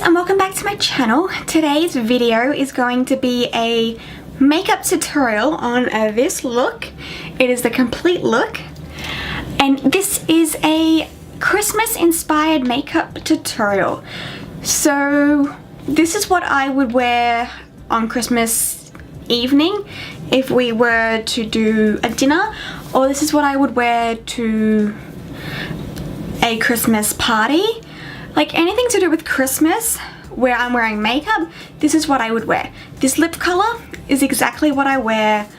and welcome back to my channel. Today's video is going to be a makeup tutorial on this look. It is the complete look, and this is a Christmas inspired makeup tutorial. So this is what I would wear on Christmas evening if we were to do a dinner, or this is what I would wear to a Christmas party. Like anything to do with Christmas where I'm wearing makeup, this is what I would wear. This lip color is exactly what I wear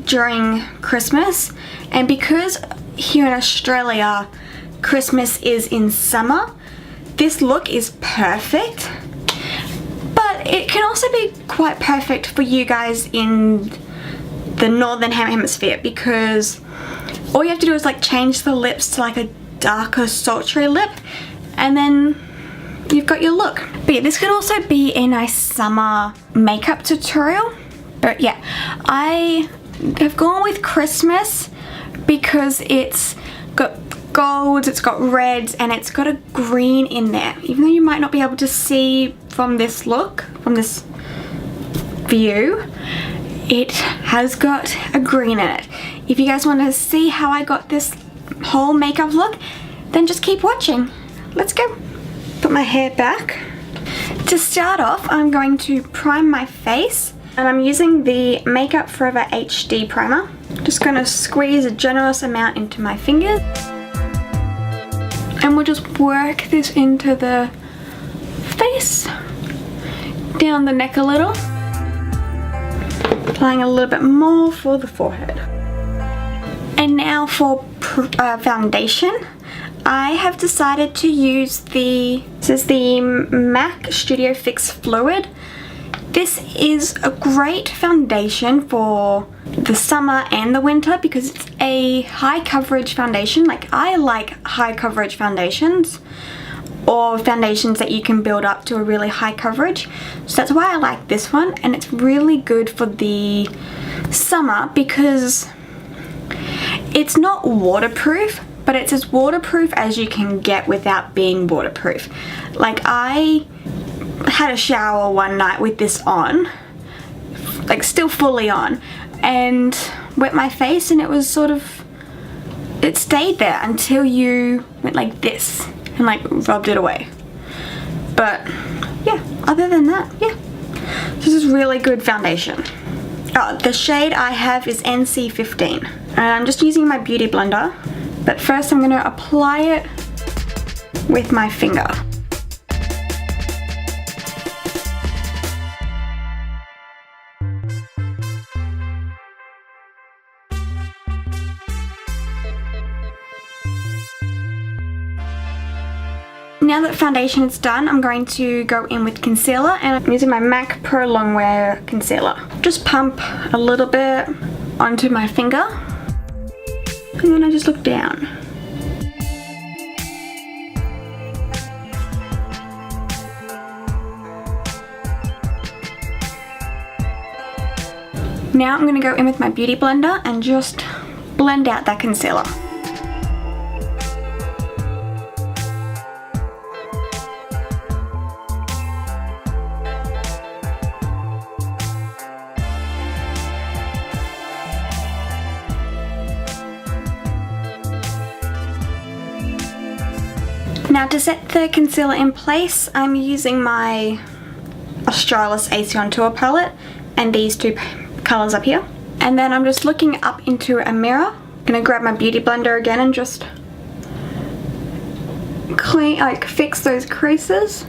during Christmas, and because here in Australia Christmas is in summer, this look is perfect. But it can also be quite perfect for you guys in the northern hemisphere, because all you have to do is like change the lips to like a darker sultry lip, and then you've got your look. But yeah, this could also be a nice summer makeup tutorial. But yeah, I have gone with Christmas because it's got golds, it's got reds, and it's got a green in there. Even though you might not be able to see from this look, from this view, it has got a green in it. If you guys want to see how I got this whole makeup look, then just keep watching. Let's go. Put my hair back. To start off, I'm going to prime my face, and I'm using the Makeup Forever HD primer. Just going to squeeze a generous amount into my fingers, and we'll just work this into the face, down the neck a little, applying a little bit more for the forehead. And now for foundation, I have decided to use this is the MAC Studio Fix Fluid. This is a great foundation for the summer and the winter because it's a high coverage foundation. Like, I like high coverage foundations, or foundations that you can build up to a really high coverage. So that's why I like this one, and it's really good for the summer because it's not waterproof, but it's as waterproof as you can get without being waterproof. Like, I had a shower one night with this on, like still fully on, and wet my face, and it was sort of, it stayed there until you went like this and like rubbed it away. But yeah, other than that, yeah, this is really good foundation. Oh, the shade I have is NC15, and I'm just using my beauty blender. But first I'm going to apply it with my finger. Now that foundation is done, I'm going to go in with concealer, and I'm using my MAC Pro Longwear Concealer. Just pump a little bit onto my finger, and then I just look down. Now I'm going to go in with my beauty blender and just blend out that concealer. Now to set the concealer in place, I'm using my Australis AC on Tour palette and these two colours up here. And then I'm just looking up into a mirror. I'm gonna grab my beauty blender again and just fix those creases,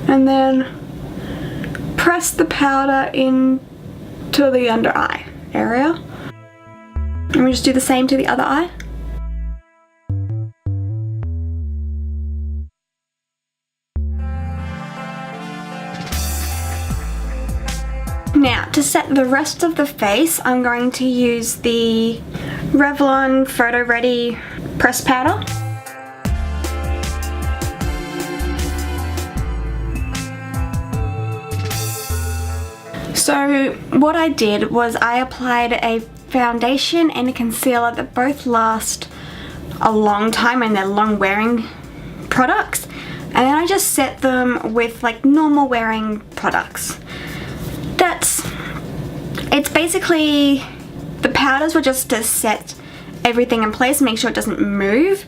and then press the powder into the under eye area. And we just do the same to the other eye. Now, to set the rest of the face, I'm going to use the Revlon Photoready press powder. So what I did was I applied a foundation and a concealer that both last a long time, and they're long wearing products. And then I just set them with like normal wearing products. It's basically, the powders were just to set everything in place, make sure it doesn't move,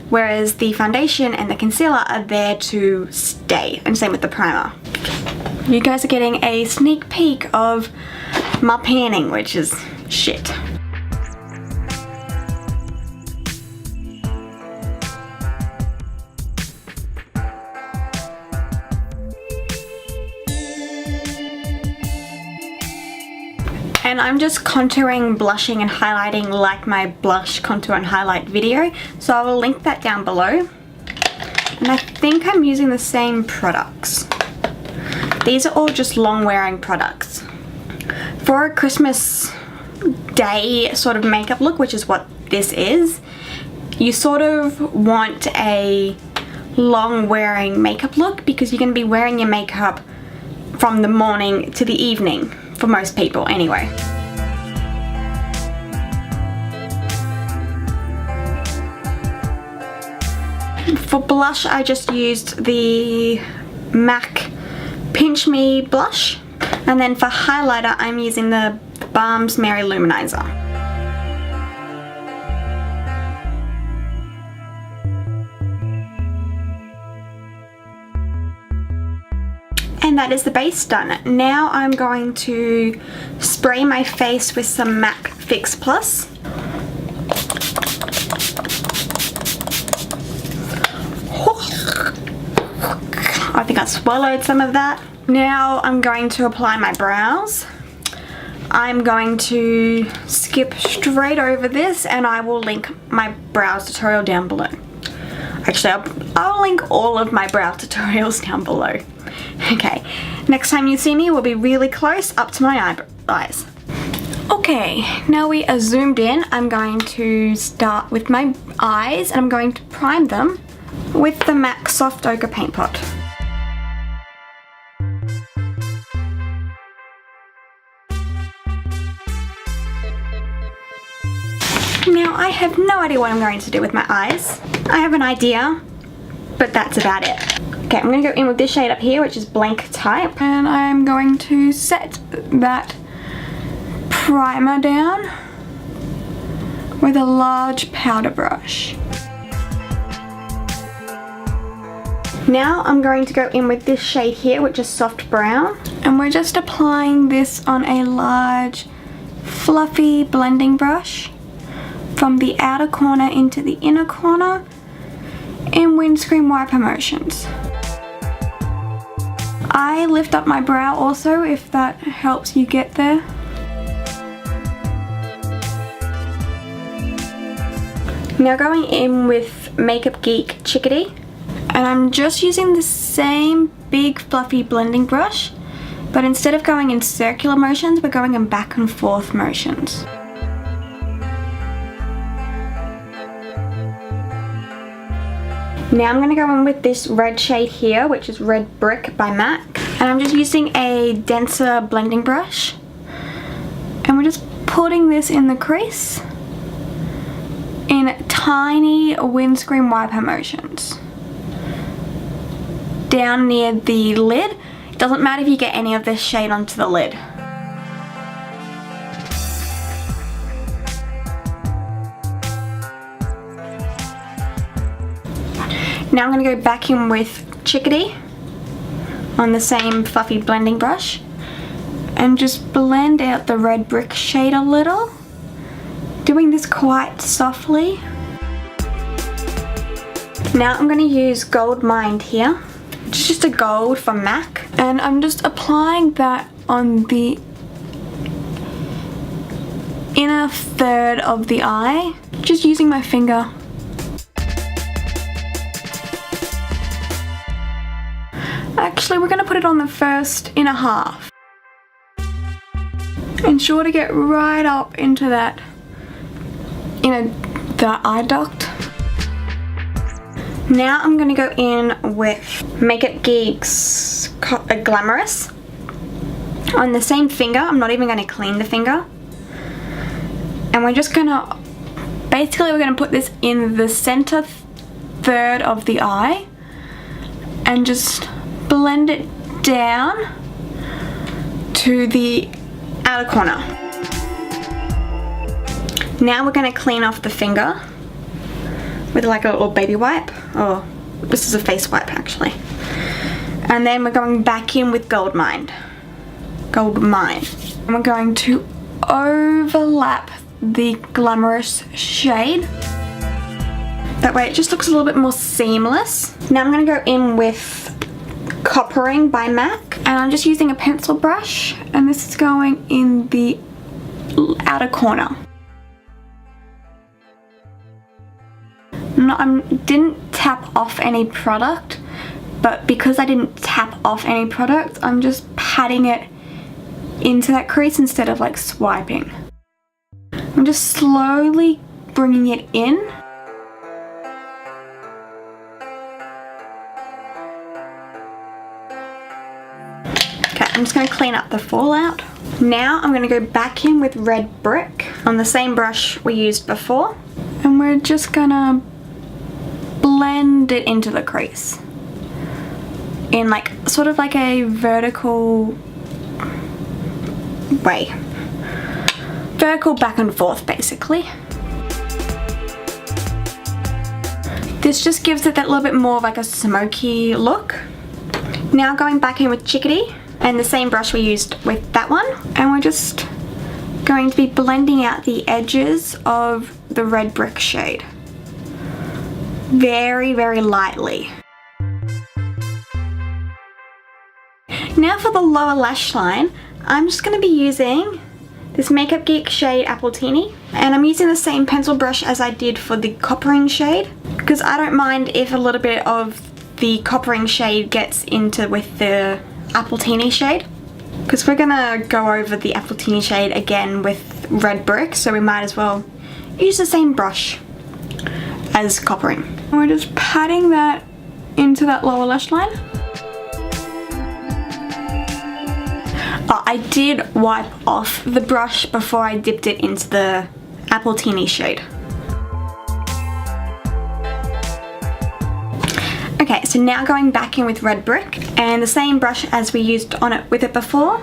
whereas the foundation and the concealer are there to stay, and same with the primer. You guys are getting a sneak peek of my panning, which is shit. And I'm just contouring, blushing and highlighting like my blush, contour and highlight video. So I will link that down below. And I think I'm using the same products. These are all just long wearing products. For a Christmas day sort of makeup look, which is what this is, you sort of want a long wearing makeup look because you're going to be wearing your makeup from the morning to the evening. For most people, anyway. For blush, I just used the MAC Pinch Me blush. And then for highlighter, I'm using the Balm's Mary Luminizer. And that is the base done. Now I'm going to spray my face with some MAC Fix Plus. I think I swallowed some of that. Now I'm going to apply my brows. I'm going to skip straight over this and I will link my brows tutorial down below. Actually, I'll link all of my brow tutorials down below. Okay, next time you see me will be really close up to my eyes. Okay, now we are zoomed in. I'm going to start with my eyes and I'm going to prime them with the MAC Soft Ochre Paint Pot. Now I have no idea what I'm going to do with my eyes. I have an idea, but that's about it. Okay, I'm going to go in with this shade up here, which is Blanc type, and I'm going to set that primer down with a large powder brush. Now I'm going to go in with this shade here, which is Soft Brown, and we're just applying this on a large fluffy blending brush from the outer corner into the inner corner in windscreen wiper motions. I lift up my brow also, if that helps you get there. Now going in with Makeup Geek Chickadee, and I'm just using the same big fluffy blending brush, but instead of going in circular motions, we're going in back and forth motions. Now I'm going to go in with this red shade here, which is Red Brick by MAC. And I'm just using a denser blending brush. And we're just putting this in the crease in tiny windscreen wiper motions. Down near the lid. It doesn't matter if you get any of this shade onto the lid. Now I'm going to go back in with Chickadee on the same fluffy blending brush and just blend out the Red Brick shade a little, doing this quite softly. Now I'm going to use Gold Mind here, which is just a gold from MAC, and I'm just applying that on the inner third of the eye, just using my finger. Actually, we're going to put it on the first inner half. Ensure to get right up into that, the eye duct. Now I'm going to go in with Makeup Geek's Glamorous on the same finger. I'm not even going to clean the finger. And we're just going to, basically we're going to put this in the center third of the eye. and just blend it down to the outer corner. Now we're going to clean off the finger with like a little baby wipe. Oh, this is a face wipe actually. And then we're going back in with Gold Mine. And we're going to overlap the Glamorous shade. That way it just looks a little bit more seamless. Now I'm going to go in with Coppering by MAC. And I'm just using a pencil brush. And this is going in the outer corner. I didn't tap off any product. But because I didn't tap off any product, I'm just patting it into that crease instead of like swiping. I'm just slowly bringing it in. Okay, I'm just going to clean up the fallout. Now I'm going to go back in with Red Brick on the same brush we used before. And we're just going to blend it into the crease. In like, sort of like a vertical way. Vertical back and forth basically. This just gives it that little bit more of like a smoky look. Now going back in with Chickadee and the same brush we used with that one. And we're just going to be blending out the edges of the Red Brick shade. Very, very lightly. Now for the lower lash line, I'm just going to be using this Makeup Geek shade Appletini. And I'm using the same pencil brush as I did for the Coppering shade. Because I don't mind if a little bit of the Coppering shade gets into with the Appletini shade. Because we're going to go over the Appletini shade again with Red Brick. So we might as well use the same brush as Coppering. And we're just patting that into that lower lash line. I did wipe off the brush before I dipped it into the Appletini shade. Okay, so now going back in with Red Brick and the same brush as we used on it with it before.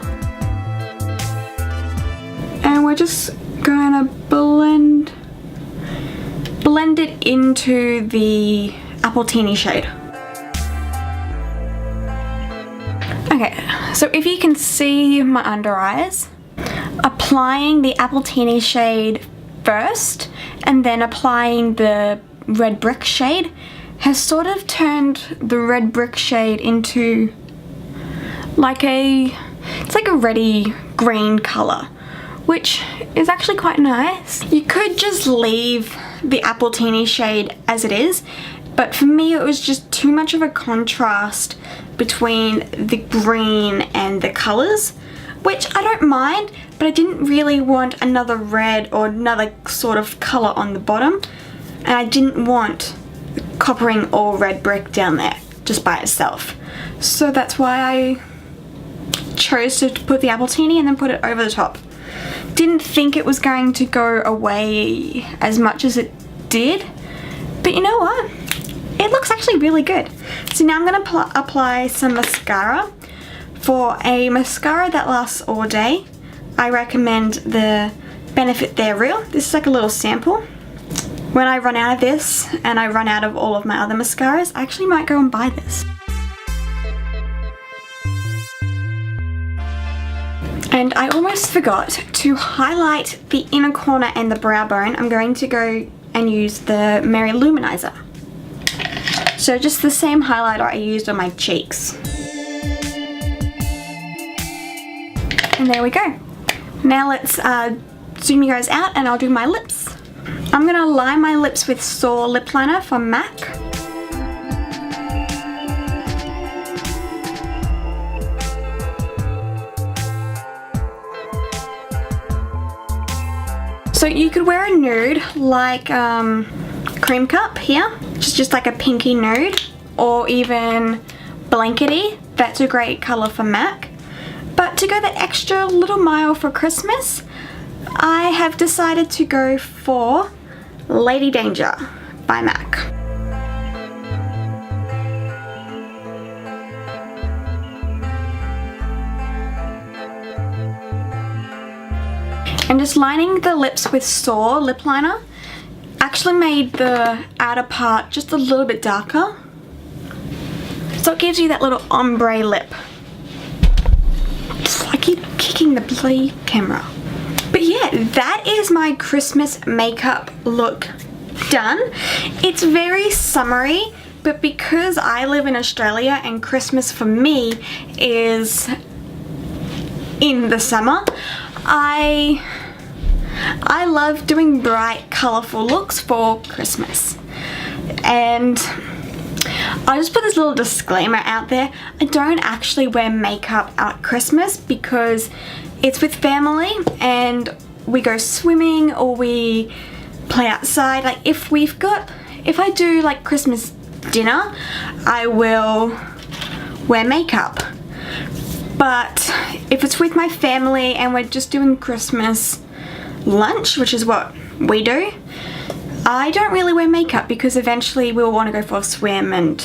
And we're just going to blend it into the Appletini shade. Okay, so if you can see my under eyes, applying the Appletini shade first and then applying the Red Brick shade has sort of turned the Red Brick shade into like it's like a reddy green colour, which is actually quite nice. You could just leave the Appletini shade as it is, but for me it was just too much of a contrast between the green and the colours, which I don't mind, but I didn't really want another red or another sort of colour on the bottom, and I didn't want Coppering or Red Brick down there just by itself. So that's why I chose to put the Appletini and then put it over the top. Didn't think it was going to go away as much as it did, but you know what? It looks actually really good. So now I'm going to apply some mascara. For a mascara that lasts all day, I recommend the Benefit They're Real. This is like a little sample. When I run out of this and I run out of all of my other mascaras, I actually might go and buy this. And I almost forgot to highlight the inner corner and the brow bone. I'm going to go and use the Merry Luminizer. So just the same highlighter I used on my cheeks. And there we go. Now let's zoom you guys out and I'll do my lips. I'm going to line my lips with Soar lip liner from MAC. So you could wear a nude like Cream Cup here, which is just like a pinky nude, or even Blankety. That's a great colour for MAC. But to go the extra little mile for Christmas, I have decided to go for Lady Danger by MAC. I'm just lining the lips with Soar lip liner. Actually made the outer part just a little bit darker, so it gives you that little ombre lip. I keep kicking the bloody camera. But yeah, that is my Christmas makeup look done. It's very summery, but because I live in Australia and Christmas for me is in the summer, I love doing bright, colourful looks for Christmas. And I'll just put this little disclaimer out there. I don't actually wear makeup at Christmas because it's with family and we go swimming or we play outside. Like if I do like Christmas dinner, I will wear makeup. But if it's with my family and we're just doing Christmas lunch, which is what we do, I don't really wear makeup because eventually we'll want to go for a swim and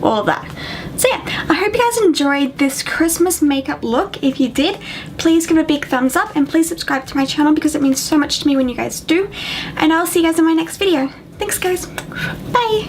all of that. So yeah, I hope you guys enjoyed this Christmas makeup look. If you did, please give it a big thumbs up and please subscribe to my channel because it means so much to me when you guys do. And I'll see you guys in my next video. Thanks guys. Bye.